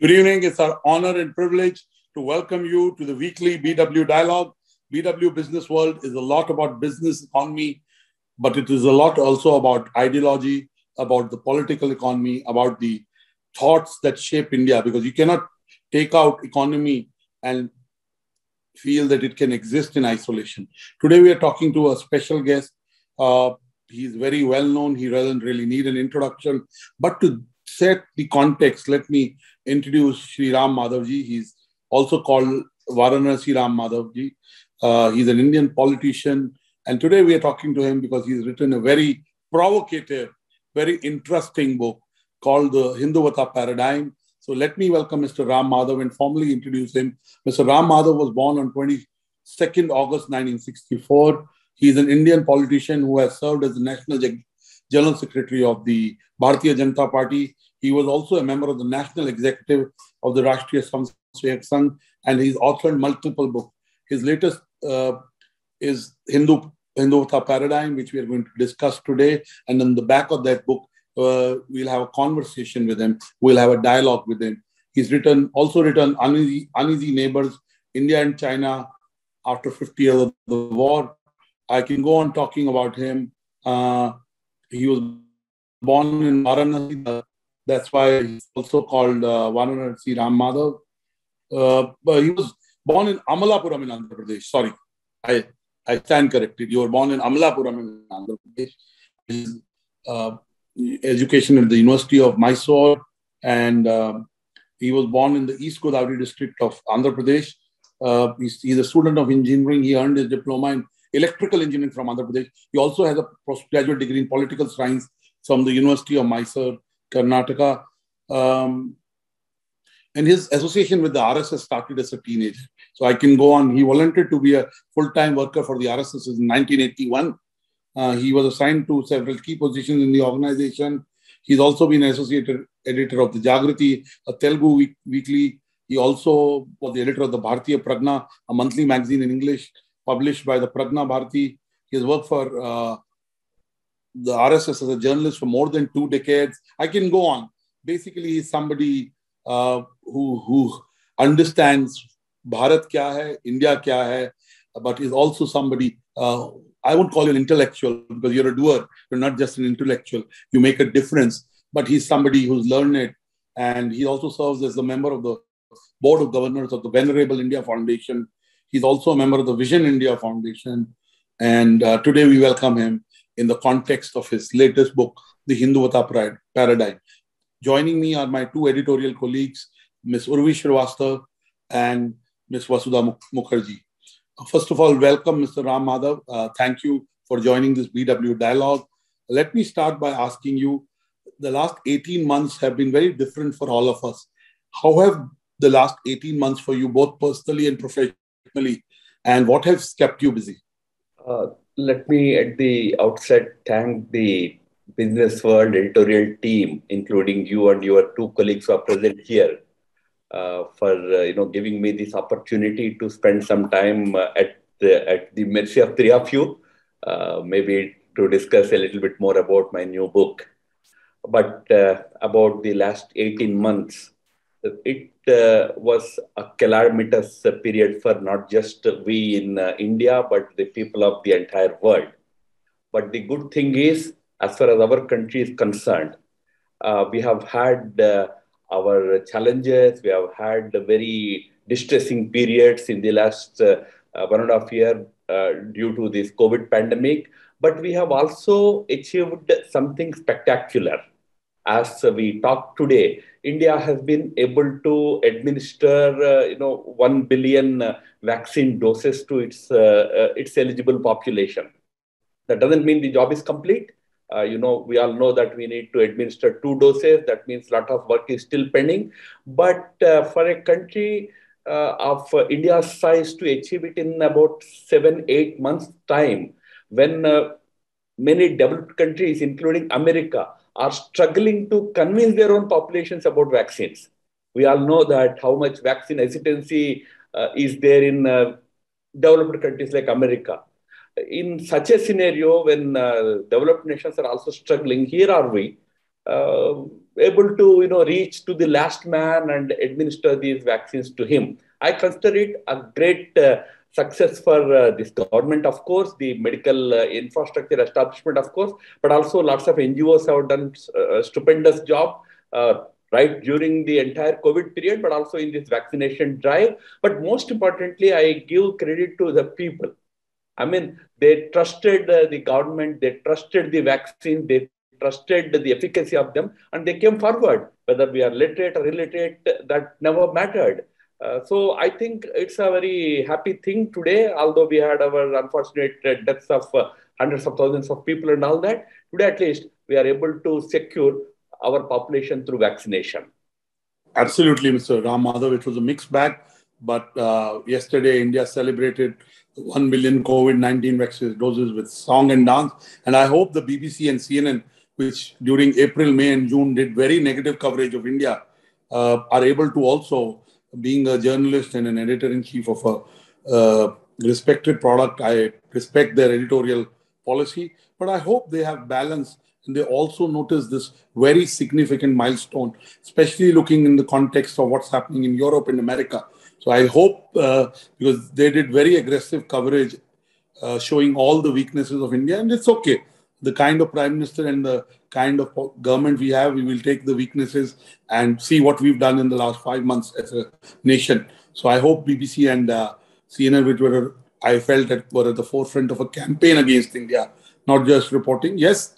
Good evening. It's our honor and privilege to welcome you to the weekly BW Dialogue. BW Business World is a lot about business economy, but it is a lot also about ideology, about the political economy, about the thoughts that shape India, because you cannot take out economy and feel that it can exist in isolation. Today, we are talking to a special guest. He's very well known. He doesn't really need an introduction. But to set the context, let me introduce Sri Ram Madhavji. He's also called Varanasi Ram Madhavji. He's an Indian politician. And today we are talking to him because he's written a very provocative, very interesting book called The Hindutva Paradigm. So let me welcome Mr. Ram Madhav and formally introduce him. Mr. Ram Madhav was born on 22nd August 1964. He is an Indian politician who has served as the National General Secretary of the Bharatiya Janata Party. He was also a member of the National Executive of the Rashtriya Samswayak Sangh, and he's authored multiple books. His latest is Hindutva Paradigm, which we are going to discuss today. And on the back of that book, we'll have a conversation with him. We'll have a dialogue with him. He's also written Uneasy Neighbors, India and China after 50 years of the war. I can go on talking about him. He was born in Varanasi. That's why he's also called Varanasi Ram Madhav. But he was born in Amalapuram in Andhra Pradesh. Sorry, I stand corrected. You were born in Amalapuram in Andhra Pradesh. His education at the University of Mysore, and he was born in the East Godavari district of Andhra Pradesh. He's a student of engineering. He earned his diploma in electrical engineering from Andhra Pradesh. He also has a postgraduate degree in political science from the University of Mysore, Karnataka. And his association with the RSS started as a teenager. So I can go on. He volunteered to be a full-time worker for the RSS in 1981. He was assigned to several key positions in the organization. He's also been associated editor of the Jagriti, a Telugu weekly. He also was the editor of the Bharatiya Pragna, a monthly magazine in English published by the Pragna Bharati. He has worked for the RSS as a journalist for more than 2 decades. I can go on. Basically, he's somebody who understands Bharat kya hai, India kya hai, but he's also somebody, I won't call you an intellectual because you're a doer. You're not just an intellectual. You make a difference. But he's somebody who's learned, and he also serves as a member of the Board of Governors of the Venerable India Foundation. He's also a member of the Vision India Foundation. And today we welcome him in the context of his latest book, The Hindutva Paradigm. Joining me are my 2 editorial colleagues, Ms. Urvi Shrivastava and Ms. Vasudha Mukherjee. First of all, welcome, Mr. Ram Madhav. Thank you for joining this BW Dialogue. Let me start by asking you, the last 18 months have been very different for all of us. How have the last 18 months for you, both personally and professionally, and what has kept you busy? Let me at the outset thank the Business World editorial team, including you and your 2 colleagues who are present here, for giving me this opportunity to spend some time at the mercy of 3 of you, maybe to discuss a little bit more about my new book. But about the last 18 months, it was a calamitous period for not just we in India, but the people of the entire world. But the good thing is, as far as our country is concerned, we have had our challenges. We have had very distressing periods in the last 1.5 years due to this COVID pandemic. But we have also achieved something spectacular. As we talk today, India has been able to administer, 1 billion vaccine doses to its eligible population. That doesn't mean the job is complete. We all know that we need to administer 2 doses. That means a lot of work is still pending. But for a country of India's size to achieve it in about 7-8 months' time, when many developed countries, including America, are struggling to convince their own populations about vaccines. We all know that how much vaccine hesitancy is there in developed countries like America. In such a scenario, when developed nations are also struggling, here are we able to reach to the last man and administer these vaccines to him. I consider it a great success for this government, of course, the medical infrastructure establishment, of course, but also lots of NGOs have done a stupendous job right during the entire COVID period, but also in this vaccination drive. But most importantly, I give credit to the people. I mean, they trusted the government, they trusted the vaccine, they trusted the efficacy of them, and they came forward. Whether we are literate or illiterate, that never mattered. So I think it's a very happy thing today, although we had our unfortunate deaths of hundreds of thousands of people and all that. Today, at least, we are able to secure our population through vaccination. Absolutely, Mr. Ram Madhav. It was a mixed bag, but yesterday India celebrated 1 million COVID-19 vaccine doses with song and dance. And I hope the BBC and CNN, which during April, May, and June did very negative coverage of India, are able to also, being a journalist and an editor-in-chief of a respected product, I respect their editorial policy, but I hope they have balance and they also notice this very significant milestone, especially looking in the context of what's happening in Europe and America. So I hope, because they did very aggressive coverage showing all the weaknesses of India, and it's okay. The kind of prime minister and the kind of government we have, we will take the weaknesses and see what we've done in the last 5 months as a nation. So I hope BBC and CNN, which were, I felt, were at the forefront of a campaign against India, not just reporting. Yes,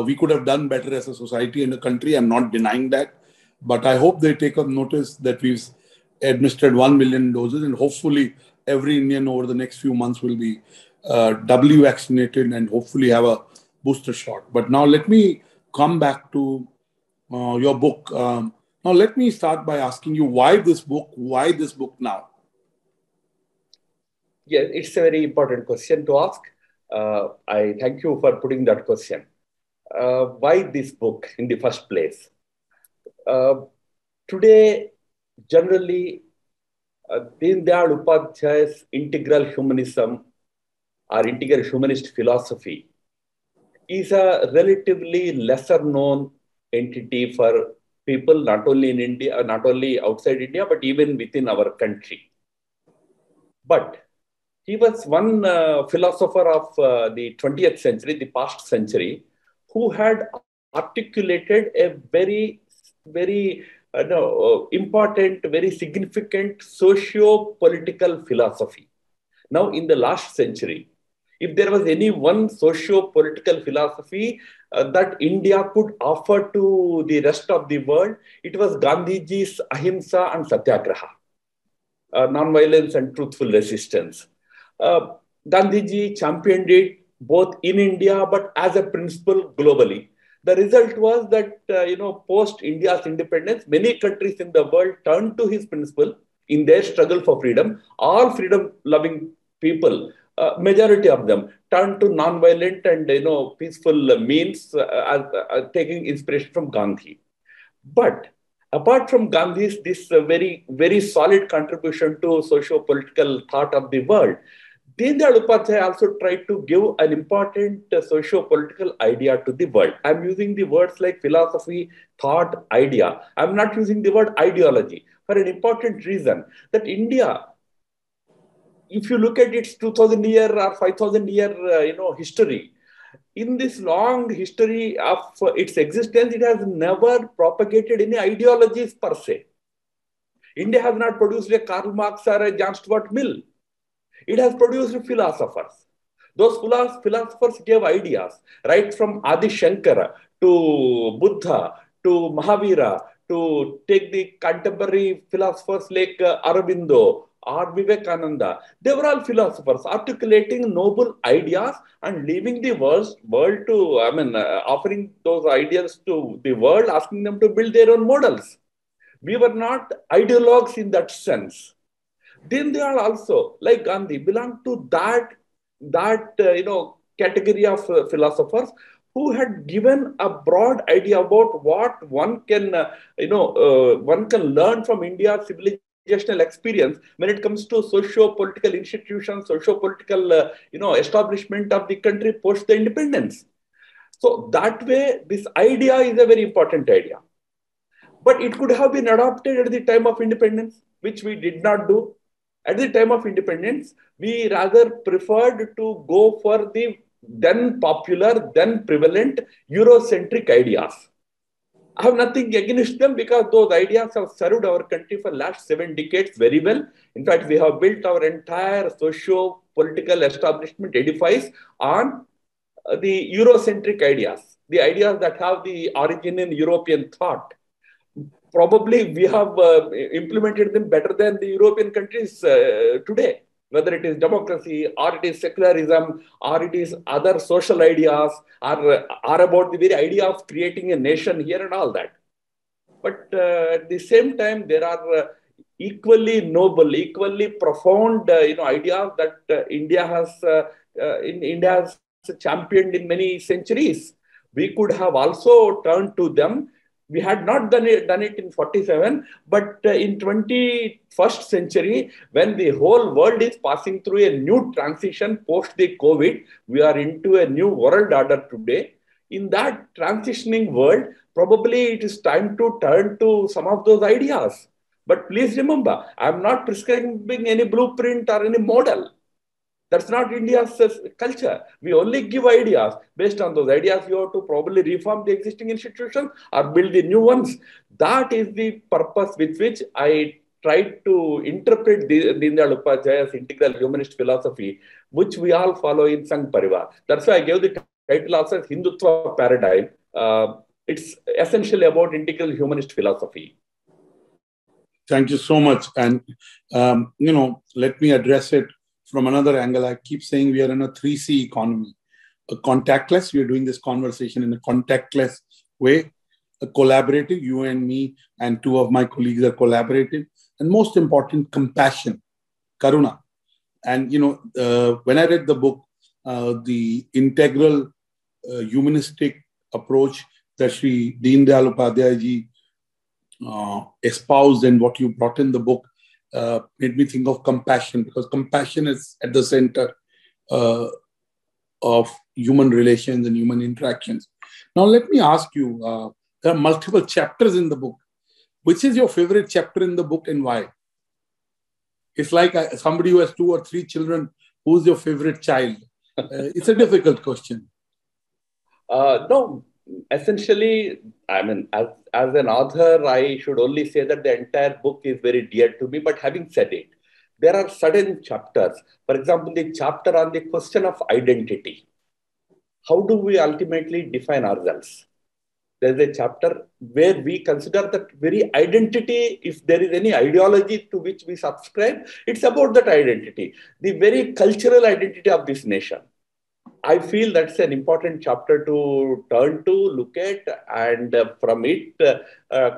we could have done better as a society and a country. I'm not denying that. But I hope they take a notice that we've administered 1 million doses, and hopefully every Indian over the next few months will be doubly vaccinated and hopefully have a booster shot. But now let me come back to your book. Now let me start by asking you, why this book? Why this book now? Yes, it's a very important question to ask. I thank you for putting that question. Why this book in the first place? Today, generally, Deen Dayal Upadhyay's integral humanism or integral humanist philosophy is a relatively lesser known entity for people, not only in India, not only outside India, but even within our country. But he was one philosopher of the 20th century, the past century, who had articulated a very, very important, very significant socio-political philosophy. Now, in the last century, if there was any one socio-political philosophy that India could offer to the rest of the world, it was Gandhiji's Ahimsa and Satyagraha, non-violence and truthful resistance. Gandhiji championed it both in India, but as a principle globally. The result was that, post India's independence, many countries in the world turned to his principle in their struggle for freedom. All freedom-loving people, majority of them, turned to non-violent and peaceful means, taking inspiration from Gandhi. But apart from Gandhi's this very, very solid contribution to socio-political thought of the world, Deen Dayal Upadhyay also tried to give an important socio-political idea to the world. I'm using the words like philosophy, thought, idea. I'm not using the word ideology for an important reason, that India, if you look at its 2000-year or 5000-year history, in this long history of its existence, it has never propagated any ideologies per se. India has not produced a Karl Marx or a John Stuart Mill. It has produced philosophers. Those philosophers gave ideas, right from Adi Shankara to Buddha to Mahavira, to take the contemporary philosophers like Aurobindo or Vivekananda. They were all philosophers articulating noble ideas and leaving the world to, offering those ideas to the world, asking them to build their own models. We were not ideologues in that sense. Then they are also, like Gandhi, belong to that category of philosophers who had given a broad idea about what one can, one can learn from India's civilizational experience when it comes to socio-political institutions, socio-political, establishment of the country post the independence. So that way, this idea is a very important idea. But it could have been adopted at the time of independence, which we did not do. At the time of independence, we rather preferred to go for the then popular, then prevalent Eurocentric ideas. I have nothing against them because those ideas have served our country for the last 7 decades very well. In fact, we have built our entire socio-political establishment edifice on the Eurocentric ideas, the ideas that have the origin in European thought. Probably we have implemented them better than the European countries today, whether it is democracy or it is secularism or it is other social ideas or about the very idea of creating a nation here and all that. But at the same time, there are equally noble, equally profound, ideas that India has championed in many centuries. We could have also turned to them. We had not done it in 47, but in 21st century, when the whole world is passing through a new transition post the COVID, we are into a new world order today. In that transitioning world, probably it is time to turn to some of those ideas. But please remember, I'm not prescribing any blueprint or any model. That's not India's culture. We only give ideas. Based on those ideas, you have to probably reform the existing institutions or build the new ones. That is the purpose with which I tried to interpret Deen Dayal Upadhyay's integral humanist philosophy, which we all follow in Sangh Parivar. That's why I gave the title also as Hindutva Paradigm. It's essentially about integral humanist philosophy. Thank you so much. And, let me address it from another angle. I keep saying we are in a 3C economy. A contactless, we are doing this conversation in a contactless way. A collaborative, you and me and two of my colleagues are collaborative. And most important, compassion, karuna. And, when I read the book, the integral humanistic approach that Sri Deen Dayal Upadhyaya ji espoused and what you brought in the book made me think of compassion, because compassion is at the center of human relations and human interactions. Now, let me ask you, there are multiple chapters in the book. Which is your favorite chapter in the book and why? It's like somebody who has 2 or 3 children, who's your favorite child? It's a difficult question. No, essentially, I mean, as an author, I should only say that the entire book is very dear to me. But having said it, there are certain chapters. For example, the chapter on the question of identity. How do we ultimately define ourselves? There's a chapter where we consider that very identity, if there is any ideology to which we subscribe, it's about that identity, the very cultural identity of this nation. I feel that's an important chapter to turn to, look at, and from it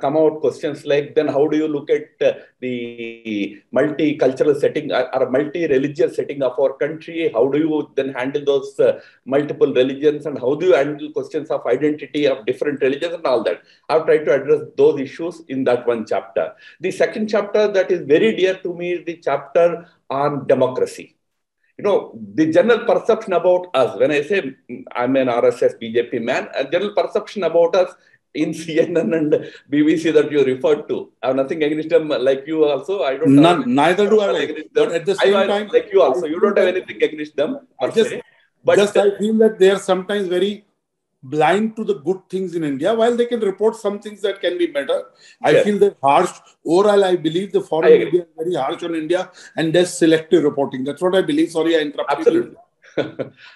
come out questions like, then how do you look at the multicultural setting or multi-religious setting of our country? How do you then handle those multiple religions, and how do you handle questions of identity of different religions and all that? I've tried to address those issues in that one chapter. The second chapter that is very dear to me is the chapter on democracy. The general perception about us, when I say I'm an RSS BJP man, a general perception about us in CNN and BBC that you referred to, I have nothing against them, like you also. I don't have neither do I. But at the same time, like you also, you don't have anything against them. I feel that they are sometimes very blind to the good things in India, while they can report some things that can be better. I feel that harsh. Overall, I believe the foreign media is very harsh on India, and there's selective reporting. That's what I believe. Sorry, I interrupted. Absolutely.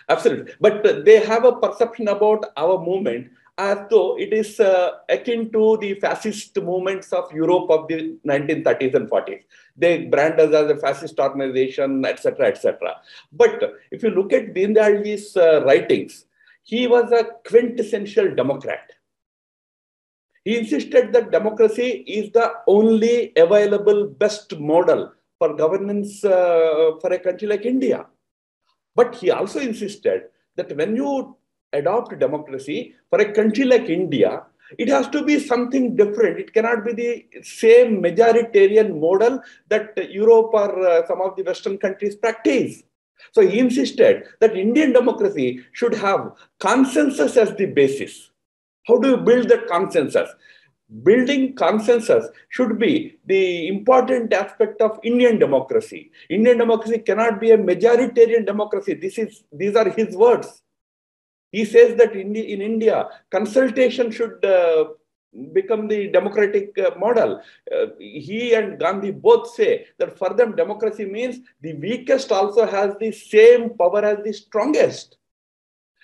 Absolutely. But they have a perception about our movement as though it is akin to the fascist movements of Europe of the 1930s and 40s. They brand us as a fascist organization, etc., etc. But if you look at Deen Dayal ji's writings, he was a quintessential Democrat. He insisted that democracy is the only available best model for governance for a country like India. But he also insisted that when you adopt democracy for a country like India, it has to be something different. It cannot be the same majoritarian model that Europe or some of the Western countries practice. So he insisted that Indian democracy should have consensus as the basis. How do you build that consensus? building consensus should be the important aspect of Indian democracy. Indian democracy cannot be a majoritarian democracy. These are his words. He says that in India, consultation should become the democratic model. He and Gandhi both say that for them, democracy means the weakest also has the same power as the strongest.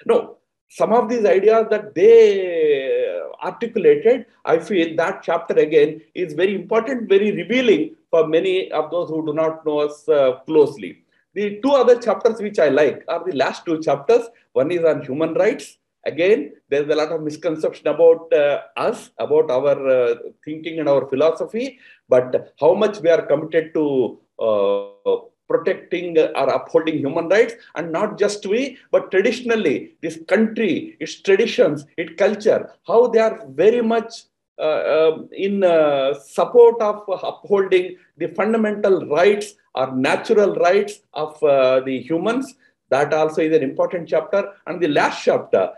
No, some of these ideas that they articulated, I feel that chapter again is very important, very revealing for many of those who do not know us closely. The two other chapters which I like are the last two chapters. One is on human rights. Again, there's a lot of misconception about us, about our thinking and our philosophy, but how much we are committed to protecting or upholding human rights, and not just we, but traditionally, this country, its traditions, its culture, how they are very much in support of upholding the fundamental rights or natural rights of the humans. That also is an important chapter. And the last chapter,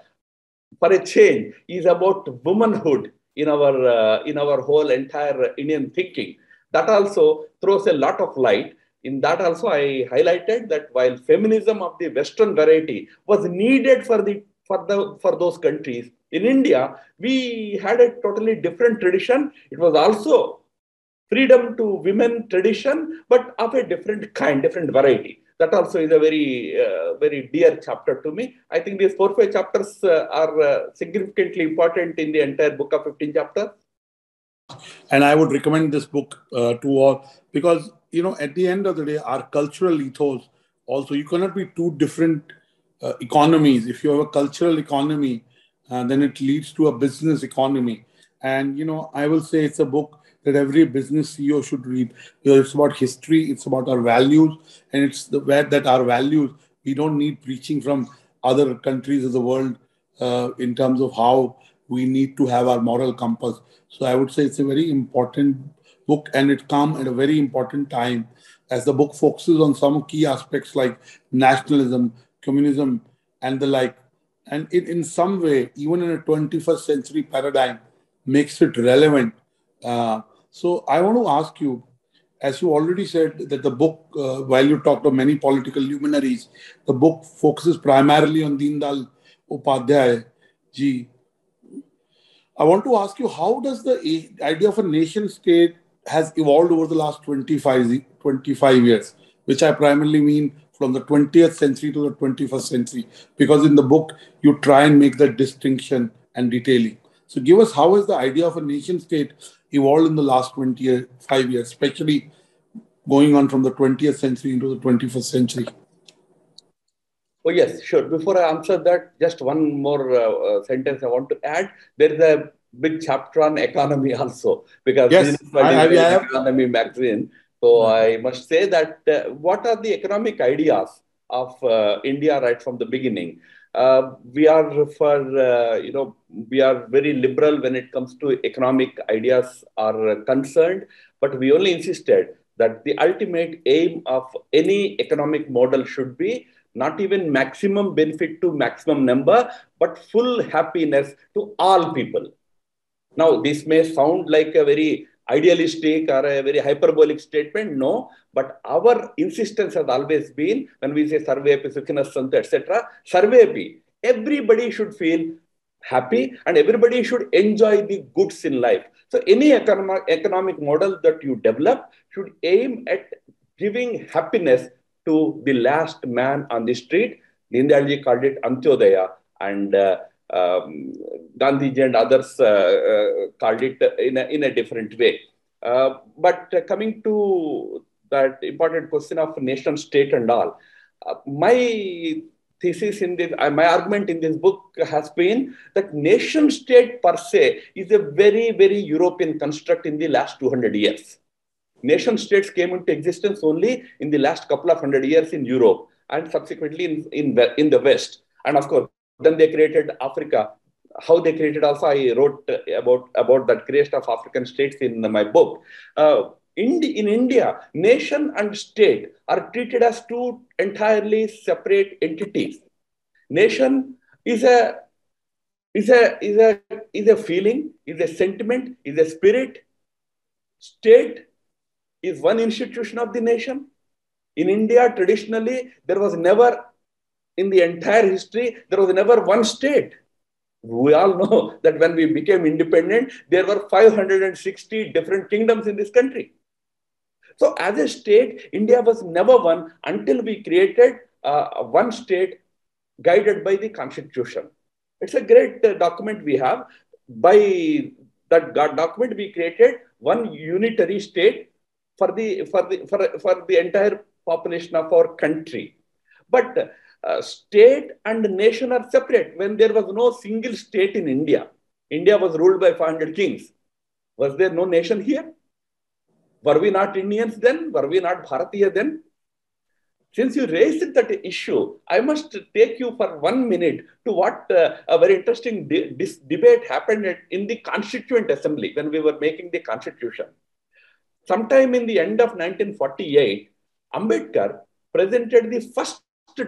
for a change, is about womanhood in our whole entire Indian thinking. That also throws a lot of light. In that also, I highlighted that while feminism of the Western variety was needed for those countries, in India we had a totally different tradition. It was also freedom to women tradition, but of a different kind, different variety. That also is a very dear chapter to me. I think these 4-5 chapters are significantly important in the entire book of 15 chapters. And I would recommend this book to all, because, at the end of the day, our cultural ethos also, you cannot be two different economies. If you have a cultural economy, then it leads to a business economy. And, I will say it's a book that every business CEO should read. It's about history, it's about our values, and it's the where that our values, we don't need preaching from other countries of the world in terms of how we need to have our moral compass. So I would say it's a very important book, and it comes at a very important time, as the book focuses on some key aspects like nationalism, communism, and the like. And it, in some way, even in a 21st century paradigm, makes it relevant. So I want to ask you, as you already said, that the book, while you talked of many political luminaries, the book focuses primarily on Deendayal Upadhyay ji. I want to ask you, how does the idea of a nation state has evolved over the last 25 years, which I primarily mean from the 20th century to the 21st century, because in the book, you try and make that distinction and detailing. So give us, how has the idea of a nation state evolved in the last 25 years, especially going on from the 20th century into the 21st century? Oh, yes, sure. Before I answer that, just one more sentence I want to add. There is a big chapter on economy also, because Yes, Business World is an economy magazine. So I must say that what are the economic ideas of India right from the beginning? We are we are very liberal when it comes to economic ideas are concerned, but we only insisted that the ultimate aim of any economic model should be not even maximum benefit to maximum number, but full happiness to all people. Now, this may sound like a very idealistic or a very hyperbolic statement. No, but our insistence has always been, when we say sarvepi sukhinas santu, etc., sarvepi, everybody should feel happy and everybody should enjoy the goods in life. So any economic model that you develop should aim at giving happiness to the last man on the street. Deendayalji called it Antyodaya, and Gandhiji and others called it in a different way. But coming to that important question of nation state and all, my thesis in this, my argument in this book has been that nation state per se is a very, very European construct in the last 200 years. Nation states came into existence only in the last couple of 100 years in Europe and subsequently in the West. And of course, then they created Africa. How they created also, I wrote about that creation of African states in my book. In India, nation and state are treated as two entirely separate entities. Nation is a is a feeling, is a sentiment, is a spirit. State is one institution of the nation. In India, traditionally, there was never, in the entire history, there was never one state. We all know that when we became independent, there were 560 different kingdoms in this country. So as a state, India was never one until we created one state guided by the constitution. It's a great document we have. By that document, we created one unitary state for the entire population of our country. But state and nation are separate. When there was no single state in India, India was ruled by 500 kings. Was there no nation here? Were we not Indians then? Were we not Bharatiya then? Since you raised that issue, I must take you for 1 minute to what a very interesting debate happened in the Constituent Assembly when we were making the Constitution. Sometime in the end of 1948, Ambedkar presented the first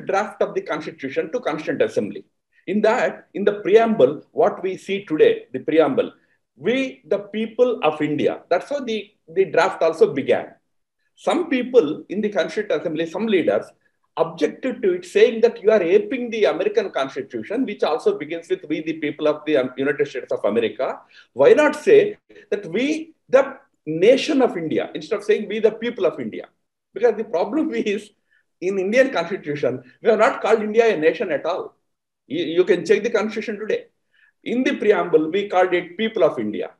draft of the Constitution to Constituent Assembly. In that, in the preamble, what we see today, the preamble, we, the people of India, that's how the draft also began. Some people in the Constituent Assembly, some leaders, objected to it, saying that you are aping the American Constitution, which also begins with we, the people of the United States of America. Why not say that we, the nation of India, instead of saying we, the people of India? Because the problem is, in Indian Constitution, we have not called India a nation at all. You can check the Constitution today. In the preamble, we called it people of India.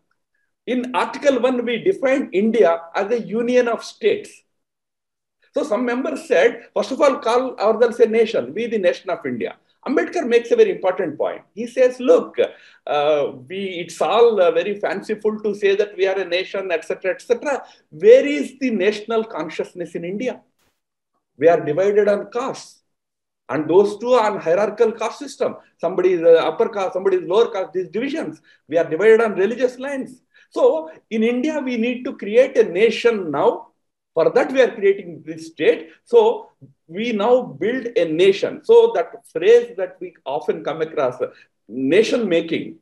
In Article 1, we defined India as a union of states. So some members said, first of all, call ourselves a nation, we the nation of India. Ambedkar makes a very important point. He says, look, it's all very fanciful to say that we are a nation, etc., etc. Where is the national consciousness in India? We are divided on castes. And those two are on hierarchical caste system. Somebody is upper caste, somebody is lower caste, these divisions. We are divided on religious lines. So in India, we need to create a nation now. For that, we are creating this state. So we now build a nation. So that phrase that we often come across, nation making,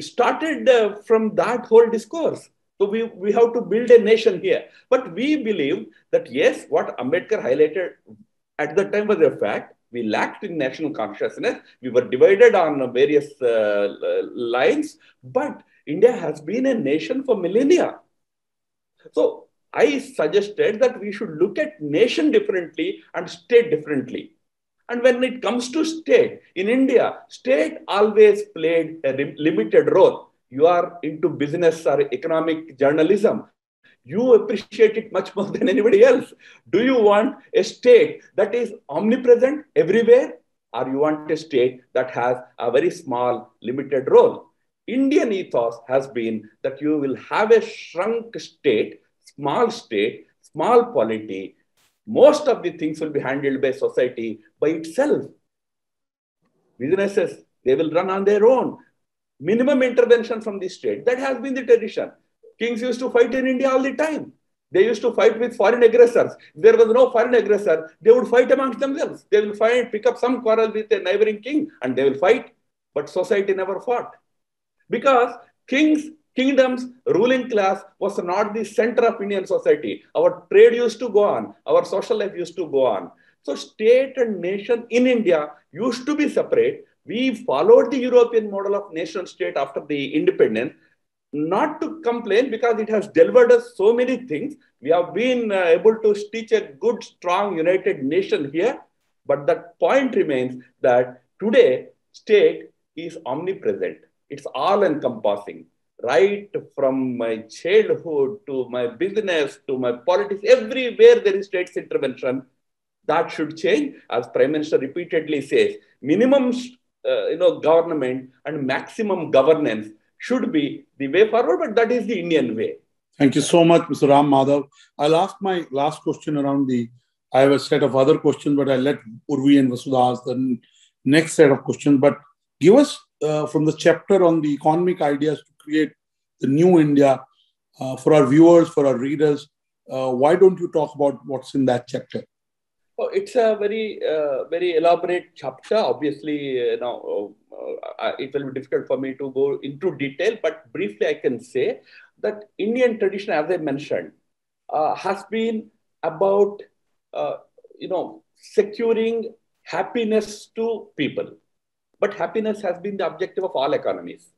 started from that whole discourse. So we have to build a nation here. But we believe that yes, what Ambedkar highlighted at the time was a fact. We lacked in national consciousness. We were divided on various lines. But India has been a nation for millennia. So I suggested that we should look at nation differently and state differently. And when it comes to state, in India, state always played a limited role. You are into business or economic journalism. You appreciate it much more than anybody else. Do you want a state that is omnipresent everywhere? Or you want a state that has a very small, limited role? Indian ethos has been that you will have a shrunk state, small polity. Most of the things will be handled by society by itself. Businesses, they will run on their own. Minimum intervention from the state. That has been the tradition. Kings used to fight in India all the time. They used to fight with foreign aggressors. If there was no foreign aggressor, they would fight amongst themselves. They will pick up some quarrel with a neighboring king and they will fight. But society never fought. Because kingdoms, ruling class was not the center of Indian society. Our trade used to go on. Our social life used to go on. So state and nation in India used to be separate. We followed the European model of nation state after the independence. Not to complain because it has delivered us so many things. We have been able to stitch a good, strong, united nation here. But that point remains that today, state is omnipresent. It's all-encompassing. Right from my childhood to my business to my politics, everywhere there is state's intervention. That should change. As Prime Minister repeatedly says, minimum government and maximum governance should be the way forward, but that is the Indian way. Thank you so much, Mr. Ram Madhav. I'll ask my last question around I have a set of other questions, but I'll let Urvi and Vasudha ask the next set of questions. But give us from the chapter on the economic ideas to create the new India for our viewers, for our readers. Why don't you talk about what's in that chapter? Oh, it's a very elaborate chapter. Obviously, it will be difficult for me to go into detail, but briefly I can say that Indian tradition, as I mentioned, has been about, uh, securing happiness to people. But happiness has been the objective of all economies,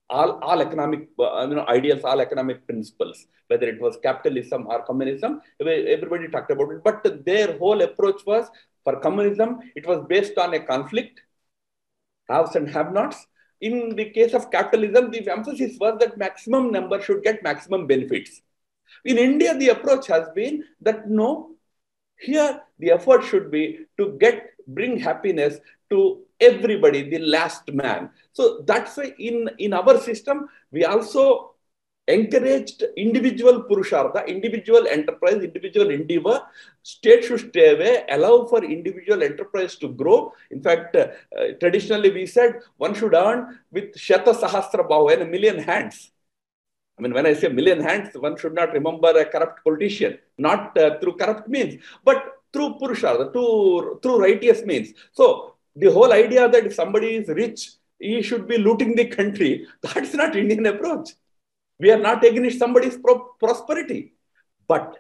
all economic ideals, all economic principles, whether it was capitalism or communism. Everybody talked about it, but their whole approach was, for communism, it was based on a conflict, haves and have-nots. In the case of capitalism, the emphasis was that maximum number should get maximum benefits. In India, the approach has been that no, here the effort should be to bring happiness to everybody, the last man. So that's why in our system, we also encouraged individual purushartha, individual enterprise, individual endeavor. State should stay away, allow for individual enterprise to grow. In fact, traditionally we said one should earn with Shata Sahasra Bahu, and a million hands. I mean, when I say million hands, one should not remember a corrupt politician, not through corrupt means, but through Purushartha, through righteous means. So the whole idea that if somebody is rich, he should be looting the country, that's not Indian approach. We are not against somebody's prosperity. But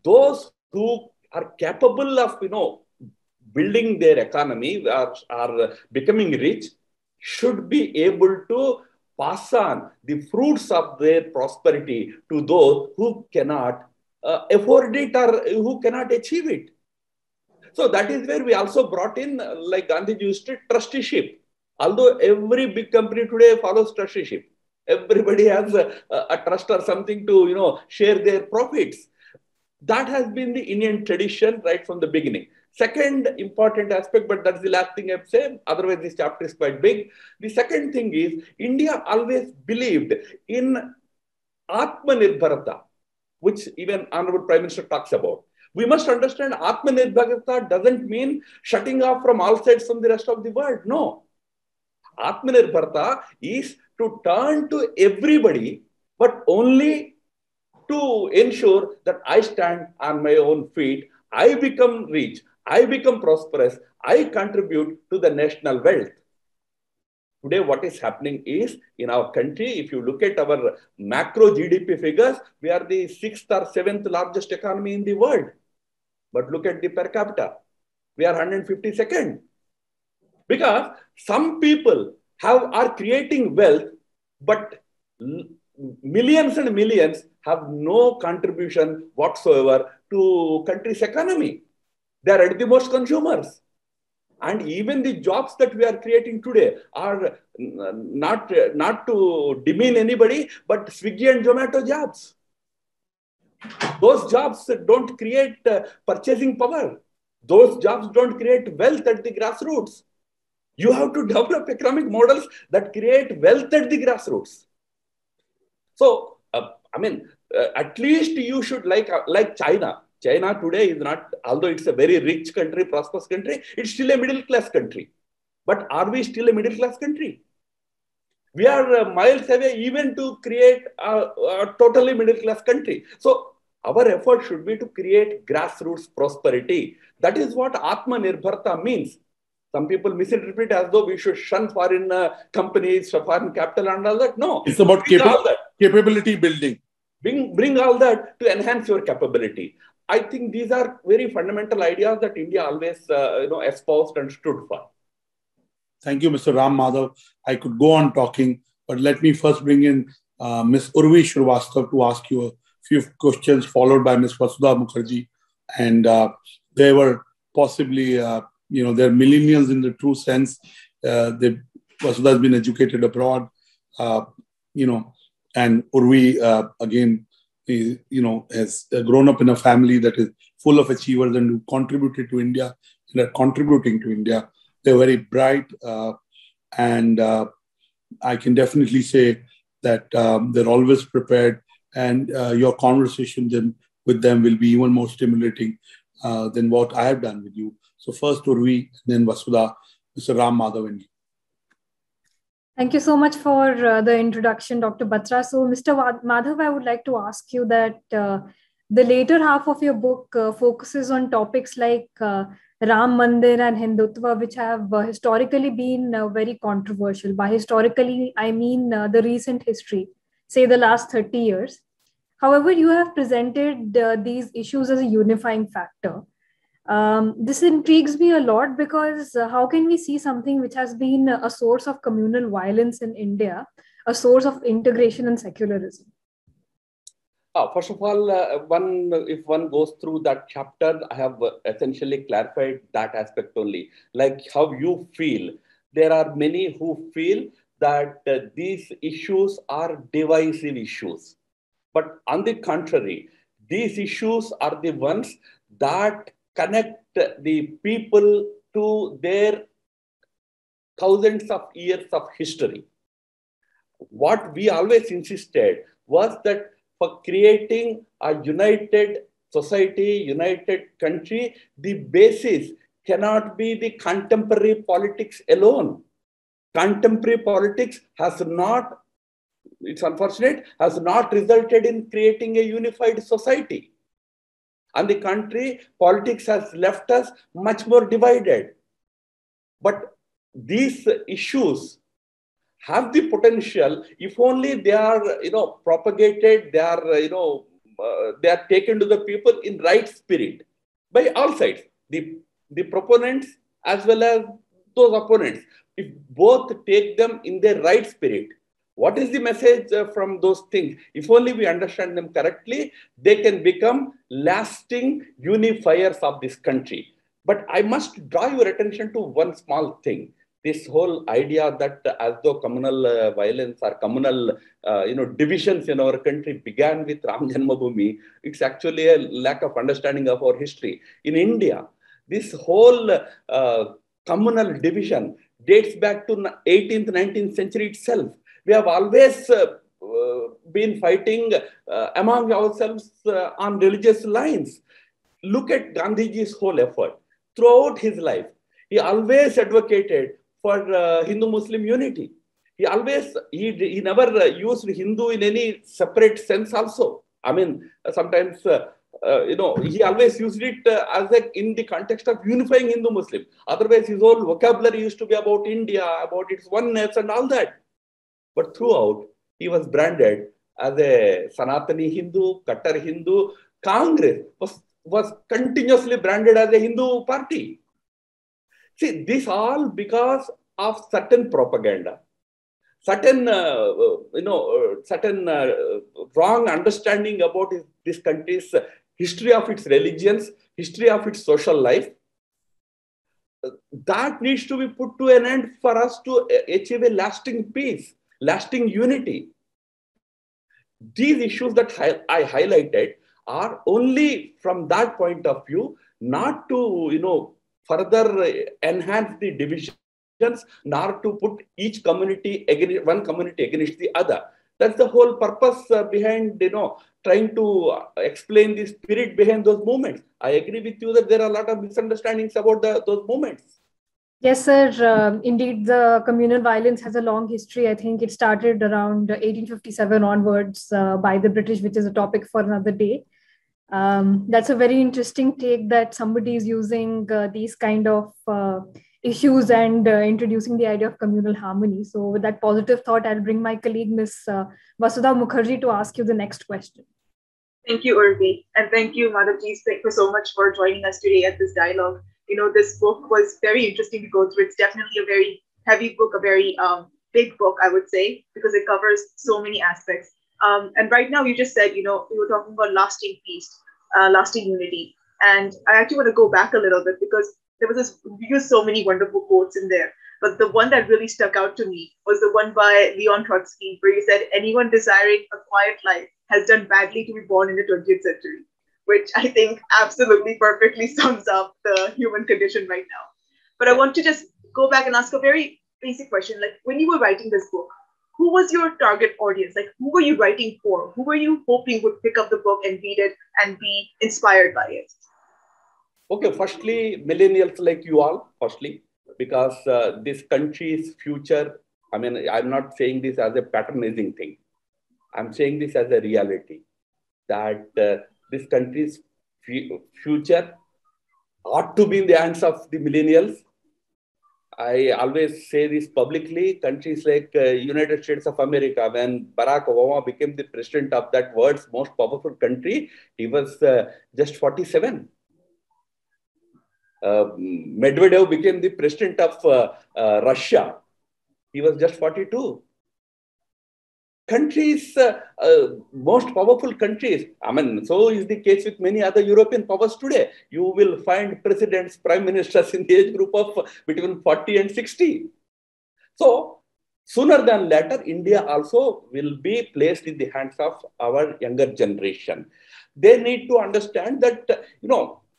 those who are capable of, building their economy, are becoming rich, should be able to pass on the fruits of their prosperity to those who cannot afford it or who cannot achieve it. So that is where we also brought in, like Gandhi used it, trusteeship. Although every big company today follows trusteeship. Everybody has a trust or something to, share their profits. That has been the Indian tradition right from the beginning. Second important aspect, but that's the last thing I've said. Otherwise, this chapter is quite big. The second thing is India always believed in Atmanirbharata, which even Honorable Prime Minister talks about. We must understand Atmanirbharata doesn't mean shutting off from all sides from the rest of the world. No. Atmanirbharata is to turn to everybody, but only to ensure that I stand on my own feet, I become rich, I become prosperous, I contribute to the national wealth. Today, what is happening is, in our country, if you look at our macro GDP figures, we are the 6th or 7th largest economy in the world. But look at the per capita. We are 152nd. Because some people are creating wealth, but millions and millions have no contribution whatsoever to country's economy. They are at the most consumers. And even the jobs that we are creating today are not to demean anybody, but Swiggy and Zomato jobs. Those jobs don't create purchasing power. Those jobs don't create wealth at the grassroots. You have to develop economic models that create wealth at the grassroots. So, at least you should like China. China today is not, although it's a very rich country, prosperous country, it's still a middle class country. But are we still a middle class country? We are miles away even to create a totally middle class country. So our effort should be to create grassroots prosperity. That is what Atmanirbharta means. Some people misinterpret as though we should shun foreign companies, foreign capital and all that. No. It's about capability building. Bring all that to enhance your capability. I think these are very fundamental ideas that India always espoused and stood for. Thank you, Mr. Ram Madhav. I could go on talking, but let me first bring in Ms. Urvi Shrivastava to ask you a few questions, followed by Ms. Vasudha Mukherjee. And they were possibly, they're millennials in the true sense. Vasudha has been educated abroad, and Urvi, again, has grown up in a family that is full of achievers and who contributed to India and are contributing to India. They're very bright, and I can definitely say that they're always prepared, and your conversation with them will be even more stimulating than what I have done with you. So first Urvi, then Vasudha, Mr. Ram Madhav and you. Thank you so much for the introduction, Dr. Batra. So, Mr. Madhav, I would like to ask you that the later half of your book focuses on topics like Ram Mandir and Hindutva, which have historically been very controversial. By historically, I mean the recent history, say the last 30 years. However, you have presented these issues as a unifying factor. This intrigues me a lot because how can we see something which has been a source of communal violence in India, a source of integration and secularism? First of all, if one goes through that chapter, I have essentially clarified that aspect only. Like how you feel. There are many who feel that these issues are divisive issues. But on the contrary, these issues are the ones that connect the people to their thousands of years of history. What we always insisted was that for creating a united society, united country, the basis cannot be the contemporary politics alone. Contemporary politics has not, it's unfortunate, has not resulted in creating a unified society. On the contrary, politics has left us much more divided. But these issues have the potential if only they are, propagated, they are, they are taken to the people in right spirit by all sides, the proponents as well as those opponents. If both take them in their right spirit, what is the message from those things? If only we understand them correctly, they can become lasting unifiers of this country. But I must draw your attention to one small thing. This whole idea that as though communal violence or communal divisions in our country began with Ram Janmabhoomi, it's actually a lack of understanding of our history. In India, this whole communal division dates back to 18th, 19th century itself. We have always been fighting among ourselves on religious lines. Look at Gandhiji's whole effort. Throughout his life, he always advocated for Hindu-Muslim unity. He never used Hindu in any separate sense also. I mean, sometimes, he always used it in the context of unifying Hindu-Muslim. Otherwise, his whole vocabulary used to be about India, about its oneness and all that. But throughout, he was branded as a Sanatani Hindu, Kattar Hindu. Congress was continuously branded as a Hindu party. See, this all because of certain propaganda, certain, wrong understanding about this country's history of its religions, history of its social life. That needs to be put to an end for us to achieve a lasting peace, lasting unity. These issues that I highlighted are only from that point of view, not to, further enhance the divisions, nor to put each community against one community against the other. That's the whole purpose behind, trying to explain the spirit behind those movements. I agree with you that there are a lot of misunderstandings about those movements. Yes, sir. Indeed, the communal violence has a long history. I think it started around 1857 onwards by the British, which is a topic for another day. That's a very interesting take that somebody is using these kind of issues and introducing the idea of communal harmony. So with that positive thought, I'll bring my colleague, Ms. Vasudha Mukherjee, to ask you the next question. Thank you, Urvi. And thank you, Madhavji. Thank you so much for joining us today at this dialogue. This book was very interesting to go through. It's definitely a very heavy book, a very big book, I would say, because it covers so many aspects. And right now, you just said, we were talking about lasting peace, lasting unity. And I actually want to go back a little bit because we used so many wonderful quotes in there. But the one that really stuck out to me was the one by Leon Trotsky, where he said, anyone desiring a quiet life has done badly to be born in the 20th century, which I think absolutely perfectly sums up the human condition right now. But I want to just go back and ask a very basic question. Like, when you were writing this book, who was your target audience? Like, who were you writing for? Who were you hoping would pick up the book and read it and be inspired by it? Okay, firstly, millennials like you all, firstly, because this country's future, I mean, I'm not saying this as a patronizing thing. I'm saying this as a reality that this country's future ought to be in the hands of the millennials. I always say this publicly. Countries like United States of America, when Barack Obama became the president of that world's most powerful country, he was just 47. Medvedev became the president of Russia. He was just 42. Countries, most powerful countries, so is the case with many other European powers today. You will find presidents, prime ministers in the age group of between 40 and 60. So, sooner than later, India also will be placed in the hands of our younger generation. They need to understand that,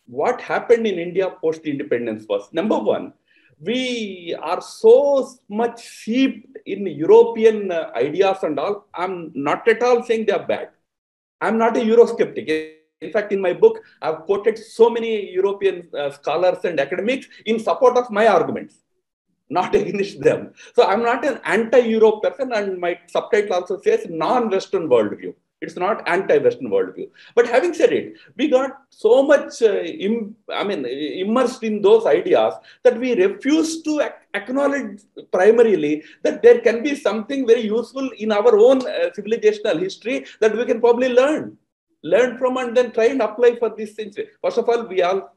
what happened in India post independence was, number one, we are so much steeped in European ideas and all. I'm not at all saying they are bad. I'm not a Eurosceptic. In fact, in my book, I've quoted so many European scholars and academics in support of my arguments, not against them. So I'm not an anti-Europe person, and my subtitle also says non-Western worldview. It's not anti-Western worldview. But having said it, we got so much immersed in those ideas that we refuse to acknowledge primarily that there can be something very useful in our own civilizational history that we can probably learn from and then try and apply for this century. First of all, we all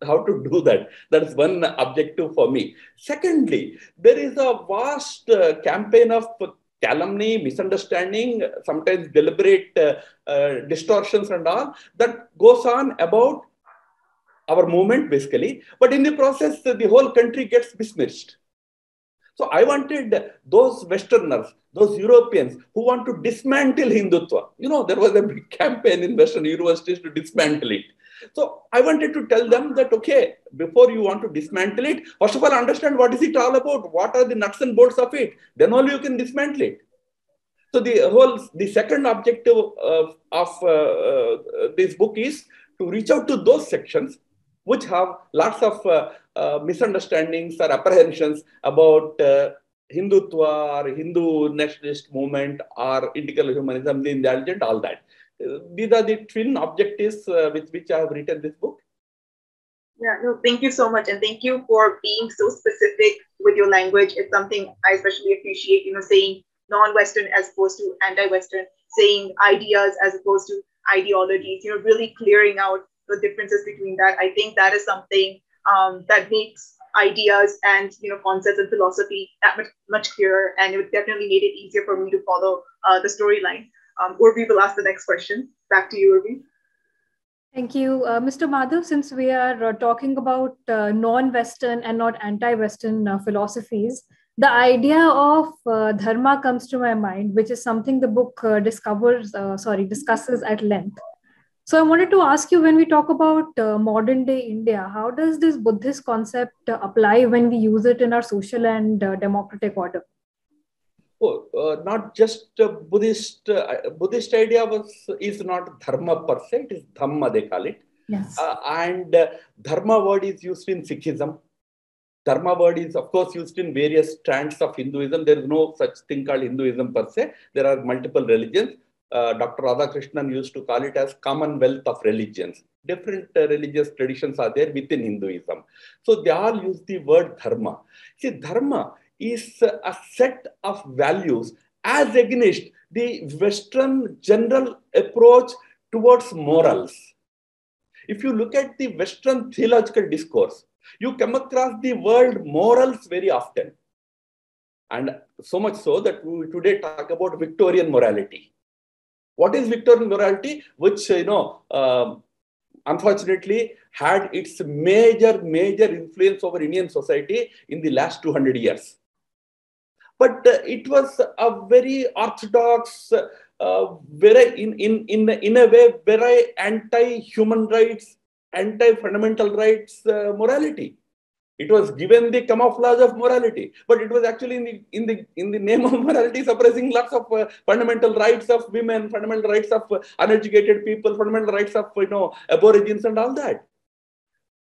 have to do that. That's one objective for me. Secondly, there is a vast campaign of calumny, misunderstanding, sometimes deliberate distortions and all that goes on about our movement basically. But in the process, the whole country gets besmirched. So I wanted those Westerners, those Europeans who want to dismantle Hindutva. There was a big campaign in Western universities to dismantle it. So I wanted to tell them that, okay, before you want to dismantle it, first of all, understand what is it all about? What are the nuts and bolts of it? Then only you can dismantle it. So the second objective of this book is to reach out to those sections which have lots of misunderstandings or apprehensions about Hindutva or Hindu nationalist movement or integral humanism, the indulgent, all that. These are the twin objectives with which I have written this book. Yeah, no, thank you so much. And thank you for being so specific with your language. It's something I especially appreciate, saying non-Western as opposed to anti-Western, saying ideas as opposed to ideologies, really clearing out the differences between that. I think that is something that makes ideas and concepts and philosophy that much clearer, and it definitely made it easier for me to follow the storyline. Urvi will ask the next question. Back to you, Urvi. Thank you. Mr. Madhav, since we are talking about non-Western and not anti-Western philosophies, the idea of dharma comes to my mind, which is something the book discusses at length. So I wanted to ask you, when we talk about modern day India, how does this Buddhist concept apply when we use it in our social and democratic order? Not just Buddhist idea is not dharma per se, it is dhamma, they call it. Yes. And dharma word is used in Sikhism. Dharma word is, of course, used in various strands of Hinduism. There is no such thing called Hinduism per se. There are multiple religions. Dr. Radhakrishnan used to call it as commonwealth of religions. Different religious traditions are there within Hinduism. So they all use the word dharma. See, dharma is a set of values as against the Western general approach towards morals. If you look at the Western theological discourse, you come across the word morals very often. And so much so that we today talk about Victorian morality. What is Victorian morality? Which, unfortunately had its major influence over Indian society in the last 200 years. But it was a very orthodox, very in a way, very anti-human rights, anti-fundamental rights morality. It was given the camouflage of morality, but it was actually in the name of morality suppressing lots of fundamental rights of women, fundamental rights of uneducated people, fundamental rights of aborigines and all that.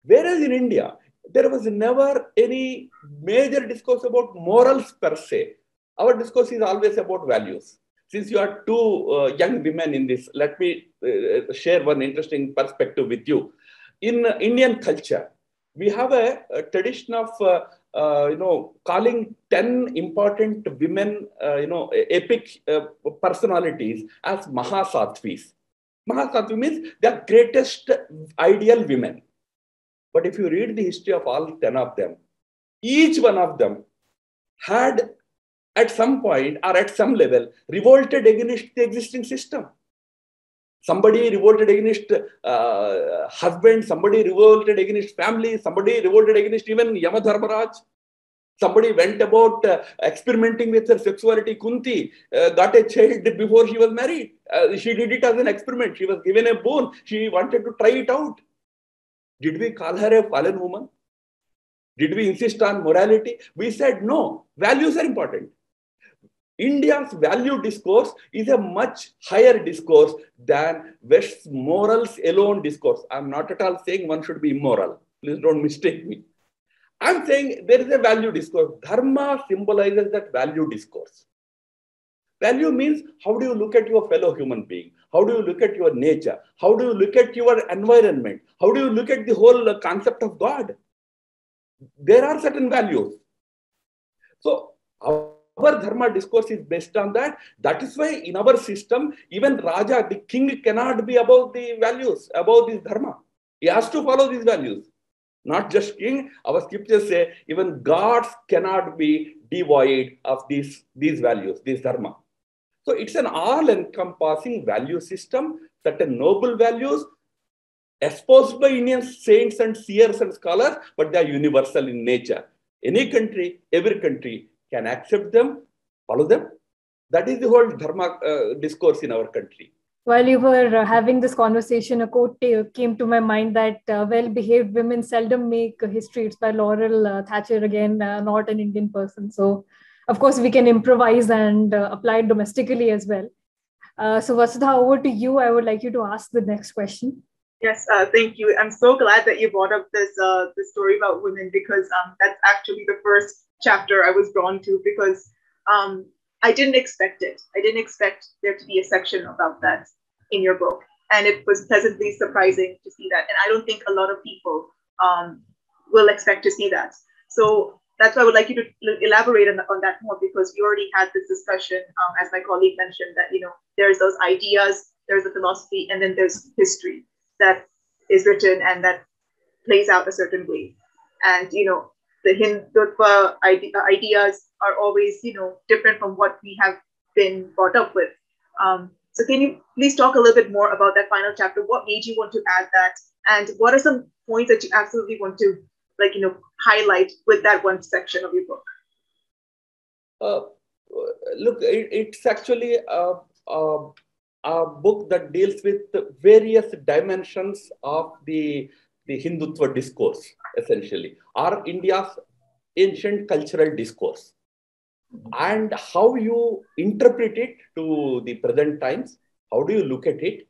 Whereas in India, there was never any major discourse about morals per se. Our discourse is always about values. since you are two young women in this, let me share one interesting perspective with you. In Indian culture, we have a tradition of calling 10 important women, epic personalities as Mahasattvis. Mahasattvi means they are greatest ideal women. But if you read the history of all 10 of them, each one of them had at some point or at some level revolted against the existing system. Somebody revolted against husband, somebody revolted against family, somebody revolted against even Yamadharmaraj. Somebody went about experimenting with her sexuality. Kunti got a child before she was married. She did it as an experiment. She was given a boon. She wanted to try it out. Did we call her a fallen woman? Did we insist on morality? We said no, values are important. India's value discourse is a much higher discourse than West's morals alone discourse. I'm not at all saying one should be immoral. Please don't mistake me. I'm saying there is a value discourse. Dharma symbolizes that value discourse. Value means how do you look at your fellow human being? How do you look at your nature? How do you look at your environment? How do you look at the whole concept of God? There are certain values. So our Dharma discourse is based on that. That is why in our system, even Raja, the king, cannot be above the values, above this Dharma. He has to follow these values. Not just king, our scriptures say even gods cannot be devoid of these values, this Dharma. So it's an all-encompassing value system, certain noble values, espoused by Indian saints and seers and scholars, but they are universal in nature. Any country, every country can accept them, follow them. That is the whole Dharma discourse in our country. While you were having this conversation, a quote came to my mind that well-behaved women seldom make history. It's by Laurel Thatcher, again, not an Indian person. So, of course, we can improvise and apply it domestically as well. So, Vasudha, over to you. I would like you to ask the next question. Yes, thank you. I'm so glad that you brought up this story about women, because that's actually the first chapter I was drawn to, because I didn't expect it. I didn't expect there to be a section about that in your book. And it was pleasantly surprising to see that. And I don't think a lot of people will expect to see that. So that's why I would like you to elaborate on that more, because you already had this discussion, as my colleague mentioned, that, there's those ideas, there's the philosophy, and then there's history that is written and that plays out a certain way. And, the Hindutva ideas are always, different from what we have been brought up with. So can you please talk a little bit more about that final chapter? What made you want to add that? And what are some points that you absolutely want to, highlight with that one section of your book? Look, it's actually a book that deals with various dimensions of the Hindutva discourse, essentially, or India's ancient cultural discourse, and how you interpret it to the present times. How do you look at it?